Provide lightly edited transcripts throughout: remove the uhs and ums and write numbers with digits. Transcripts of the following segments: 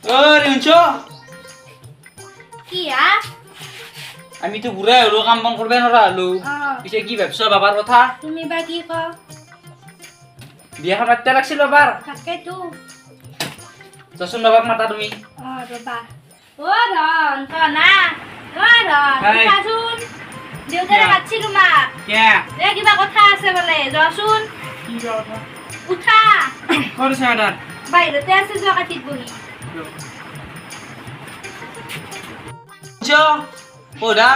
রিঞ্চো কি আমি তো বুড়া হলো কাম বন করবে নরা হলো পিছে কি ভাবছো বাবার কথা তুমি বা কি ক বিয়া খাবারতে লাগছিল বাবার তাকে তো যশোন বাবাক মাতা তুমি ৰবা ৰন কনা ৰন হাই। চাচোন দেউতাৰে মাতছি তোমাক কে কিবা কথা আছে বোলে যাচোন কি কথা উঠা কৰিছে আদাত বাহিৰতে আছে যোৱা কাঠিত বহি চ ওদা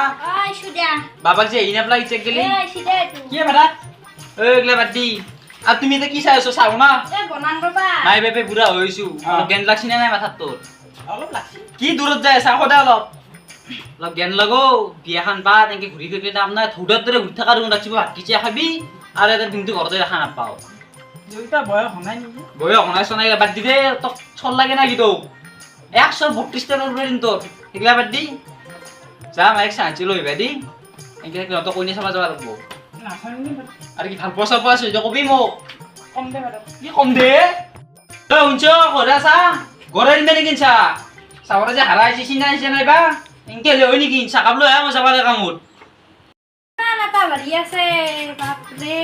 সুদা বাবাক যে ইনা প্লাই চেক গেলি সিদা এইটো কি বাবা এগলা বাদ দি আর তুমি তো কি চাইছো চাও না বনাং ৰবা নাই বেবে বুড়া হইছু অলপ জ্ঞান লাগছি না নাই মাথাত তোর অলপ লাগছি কি দূরত যায় চা সদা অলপ অলপ জ্ঞান লাগো বিয়াখান পা তেনেকে ঘুরি ঘুরি নাম নাই থৌদার দরে ঘুরি থাকা রুম রাখছিব ভাত কিচে খাবি আর এটা দিনটো ঘরতে রাখা নাপাও দুইটা বয়স হনাই নেকি বয় অনাই সনাই বাদ দিবে তো ছল লাগে না কি তো 132 টাকা উঠবে দিন তোর এগুলা বাদ দি যা মাইক সাঁচি লইবা দি এনেকে তো কইনে চাবা যাবা লাগবো আর কি ভাল পয়সা পাইছে যে কবি মোক কম দে ম্যাডাম কি কম দে ও উঞ্চ ঘরে আসা ঘরে নিবে নাকি চা চাবরা যে হারাইছি চিনাইছে নাইবা এনকে লই নাকি চা কাবলো হ্যাঁ মই যাবা কামত নাপা বাঢ়ি আছে বাপৰে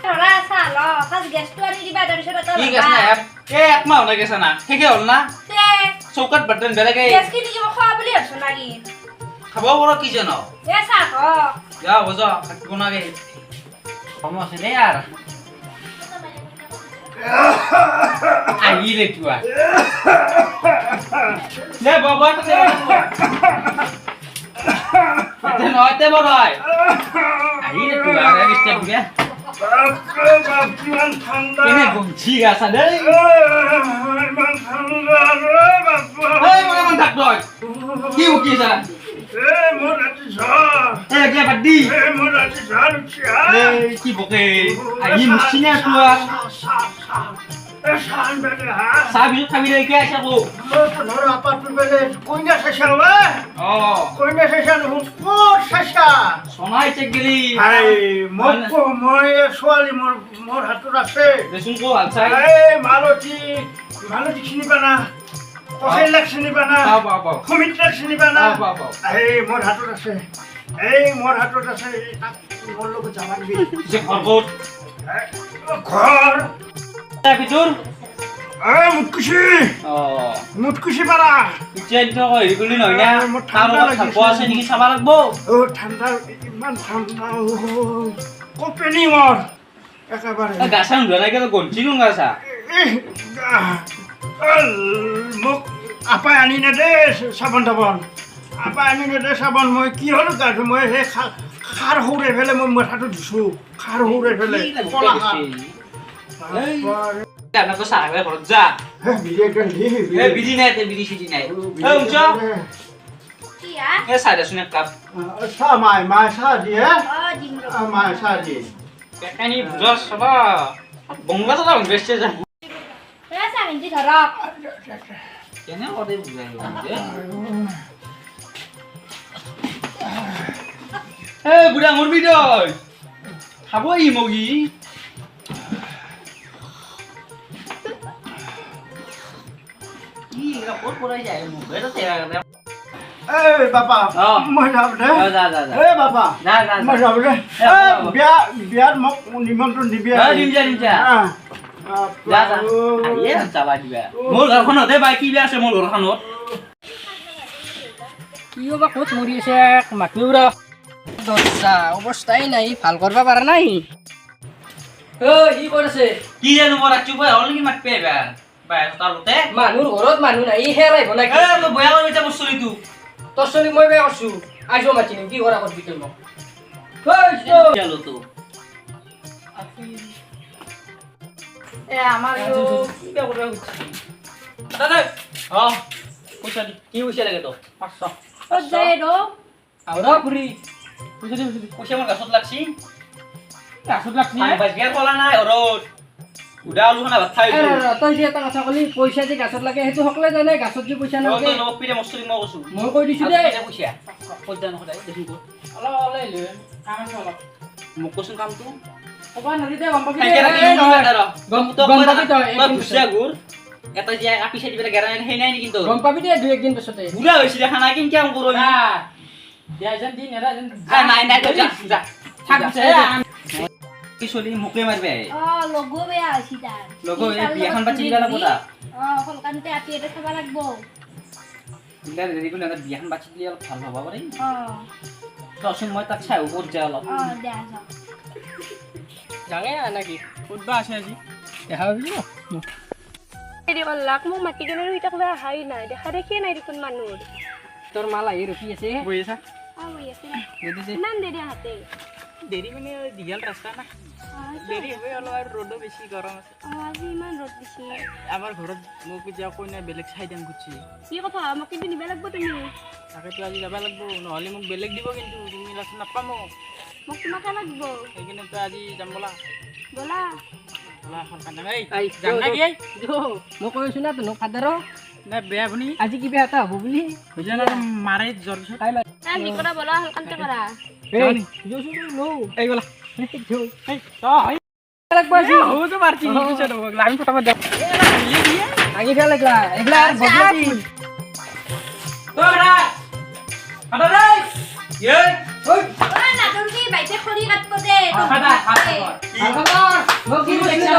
ৰৰা চা ল ফাৰ্ষ্ট গেছটো আনি দিবা তাৰপিছত কি গেছ না এক মাহ হলে গেছে না ঠিকে হল না চৌকাত বাটন বেলেগে গেছ কিনি দিব খোৱা বুলি ভাবছো লাগি খাব বড় কি জানো চা খ যা বজা থাকিব নাগে কম আছে দে আর আহিলে তুয়া নে বাবা তো তে নয়তে বড় হয় আহিলে তুয়া আরে বিস্তা দিবে বাপমান ঠান্ডা কেনে গমছি গাছা দে মান ঠান্ডা রে বাপা এই মনে মন থাক নয় কি উকিছা মোর রাতি ঝড় এই কে বাদি মোর রাতি ঝড় উঠিয়া এই কি বকে আহি মুছিনা তুয়া শান বেলে হা সাবি খাবি রে কে আসা কো মোর আপাত বেলে কইনা শেষা ওয়া ও কইনা শেষা মোর শেষা সোনাই চেক গেলি হাই মই ছোৱালী মোৰ হাতত আছে দেশুন কো আলছাই এই মালতী চিনি পানা কহিলাক চিনি পানা পাও পাও পাও সুমিত্ৰাক চিনি পানা পাও পাও এই মোৰ হাতত আছে মোৰ লগত যাবা দিবি যে ঘৰকত ঘৰ ভিতৰ মুটকুচি পাৰা ইচ্ছা তো হেৰি নহয় না মোৰ কাৰো ঠাণ্ডা লাগিছে। খাব আছে নেকি চাবা লাগবো ঠাণ্ডা ইমান ঠাণ্ডা কপেনি মোৰ একেবাৰে গাছা নুধৰা লাগে গঞ্চি নো গাছা মোক আপাই আনি নেদে চাবোন তাবোন আপাই আনি নেদে চাবোন মই কি হ'ল গাছো মই সেই খাৰ সৌৰাই ফেলে মই মাথাটো ধুইছোঁ খাৰ সৌৰাই ফেলে কলা খাৰ আপনার তো সারা ঘর যা এ বিধি নাই তে বিধি সিধি নাই এ উঞ্চ কি এ সাইডে শুনে কাপ চাহ মাই চাহ দিয়ে দিম মাই চাহ দিয়ে কানি বুঝার সবা বঙ্গা তো বেশে যা চা হিন্দি ধৰক কেনে ওরে বুঝাই এ বুড়া মরবি দই খাবো ই মগি এটা কোট পড়াই যায় মুখে তো তেরা এই বাবা মই যাম দে যা যা যা এই বাবা যা যা মই যাম দে বিয়াত মোক নিমন্ত্ৰণ দিবি দিম যা যা যা আইয়ে চাবা দিবা মোর ঘরখনত এ বাই কি বিয়া আছে মোর ঘরখনত কি বা ক'ত মৰি আছে মাতিউৰা দৰ্জা অৱস্থাই নাই ভাল কৰিব পৰা নাই কি কৰিছে কি জানো মোৰ আচু বয় হল কি মাত পেবা বাই তালতে মানুহৰ ঘৰত মানুহ নাই হেৰাই বনাই এ তো বয়া কৰে এটা বসলি তু তোৰ চলি মই বেয়া কৈছো আইজো মাতি নিম কি কৰা কৰবি তই মোক চলো তো এ আমাৰ কি বে করে হচ্ছে দাদা পয়সা দি কি পয়সা লাগে তো 500 যায় ৰ আউৰা ঘুৰি পয়সা মোর গাছত লাগছি বাস গিয়ার কলা নাই অরত উডা আলু খানা ভাত খাই তই যে এটা কথা কলি পইচা যে গাছত লাগে সেইটো সকলোৱে জানে গাছত যে পইচা নালাগে তো নক পিরে মছলি মই কছু মই কৈ দিছো দে পয়সা পয়সা নখদাই দেখি তো অলপ ওলাই লৈ কাম আছে অলপ মোক কছুন কাম তো ক'বা নদী দে গম পাবি খাইকে দে রাখি নহয় দাদা গম পাবি তই মই গুছিয়া গুৰ এটা যে আপি সাইড বেলা গেরা হেই নাই কিন্তু গম পাবি দে দুই একদিন পিছতে বুড়া হইছি দেখা না কিন কেমন করবি দিয়া যেন দিন এরা যেন নাই নাই তো যা যা থাক কি চলি মুকে মারবে লগো বেয়া হৈছি তাৰ লগো এই বিয়াখন বাচি দিলা লাগব তা সোনকালতে আপি এটা চাব লাগব দিলা দেৰি কৰিলে এটা বিয়াখন বাচি দিলে অলপ ভাল হ'ব পাৰে অ তচোন মই তাক চাই ওপৰত যায় অলপ দে আছা যাঙে নাকি ক'তবা আছে আজি দেখা পাবি ন দেৰি কৰলাক মোক মাতি কেনে ৰৈ থাকলে অহাই নাই দেখা দেখিয়ে নাই দেখোন মানুহৰ তোৰ মাল আহি ৰখি আছে বহি আছা ইমান দেৰি আহাতে দেৰি মানে দীঘল ৰাস্তা না দেৰি হ'ব অলপ আৰু ৰ'দো বেছি গৰম আছে আজি ইমান ৰ'দ দিছে আমাৰ ঘৰত মোক এতিয়া কইনা বেলেগ চাই দাম গুচি কি কথা মোক কিন্তু নিব লাগিব তুমি তাকেতো আজি যাব লাগিব নহ'লে মোক বেলেগ দিব কিন্তু তুমি লাষ্ট নাপাম মোক তোমাকে লাগিব সেইকাৰণেতো আজি যাম ব'লা ব'লা ব'লা এখন কান্দা এই যাম না কি মই কৈ আছো না তোক ফাদাৰ নাই বেয়া আপুনি আজি কিবা এটা হ'ব বুলি বুজিলে না মাৰে জ্বৰ পিছত নিকৰা ব'লা সোনকালতে কৰা এই যোছো নো এই গ'লা যো এই তই লাগব আজি তো মারছি কিছু তো আমি ফটাফট যাও আগে ফেল লাগলা এগলা বদলাবি তো বেটা হাঁটা রে ইয়ে ওই নাটন কি বাইতে খৰি কাটব দে হাঁটা হাঁটা খবর ও কি দেখছ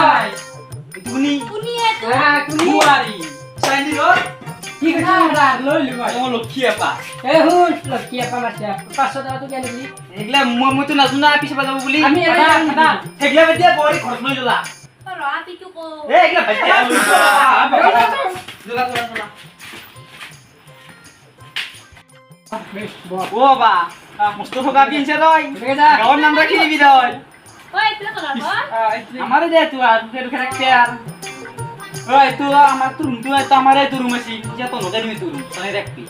তুমি কুনিয়ে তো কুনি কুয়ারি সাইনি রোড কি কথা লই লই ও লক্ষী আপা এ হুন লকি আপা মারছা 500 টাকা তো কেন দিলি এগলা মই তো নাজনা পিছে বাজাব বুলি আমি হাঁটা হাঁটা এগলা বেদিয়া বড়ি ঘৰত লৈ যলা ৰ আপিটো কো এ এগলা বেদিয়া জলা জলা জলা ও বা মস্ত থকা পিনছে তই গাঁৱৰ নাম ৰাখি দিবি তই ঐ ইতলা কৰা আমারে দে তুই আর তুই এখানে কে আর ওই তুই আমার তো রুম তুই তো আমারে তো রুম আছি যা তো নদে নিবি তুই রুম তাই রাখবি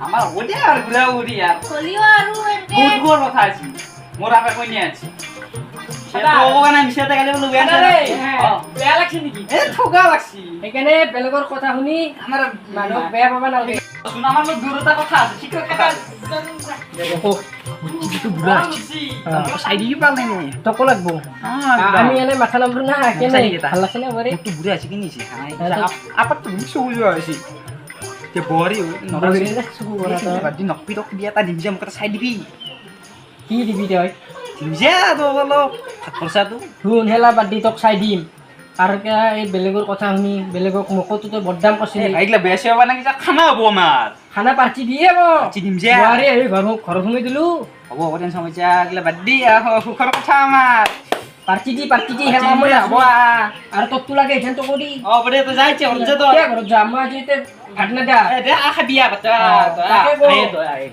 আমার ওডে আর ঘুরা উড়ি আর খলিও আৰু এতে বহুত বড় কথা আছে মোর আপে কই নিয়ে আছে সেটা ওখানে মিশাতে গেলে বলে বেয়া আরে না বেয়া লাগছে নাকি এ ঠোকা লাগছি এখানে বেলেগৰ কথা শুনি আমার মানুহ বেয়া পাবা নালাগে শুন আমার লোক দূরতা কথা আছে শিক্ষক কথা দেখো বুঝছি তো বুড়া সাইডি পালে নে তক লাগবো আমি এনে মাথা নামবো না কেনে ভাল লাগছে না বরে একটু বুড়া আছে কি নিছে আপাত তো বুঝছো বুঝো আছে তে বড়ি নবরে সুগু বরা তো বাদি নকপি টক বিয়া তা দিবি মোক চাই দিবি কি দিবি তই দিবি তো বলো খরচাটো শুন হেলা বাদ দি তোক চাই দিম আর এই বেলেগৰ কথা শুনি বেলেগক মুখতো তো বদনাম করছিলি এইগলা বেশি হবা নাকি যা খানা হবো আমার খানা পার্টি দিয়ে হব পার্টি দিম যে আরে এই ঘর ঘুমাই দিলু হবো হবো টেনশন হইছে এগলা বাদ দি সুখর কথা আমার পার্টি দি হেলা মই হবো আর তোক তো লাগে এখান তো করি ও বড়ে তো যাইছে হলছে তো কে ঘর যা মই যেতে ঘাটনা দা দে আখা বিয়া বাচ্চা তাকে গো। আয়ে তো আয়ে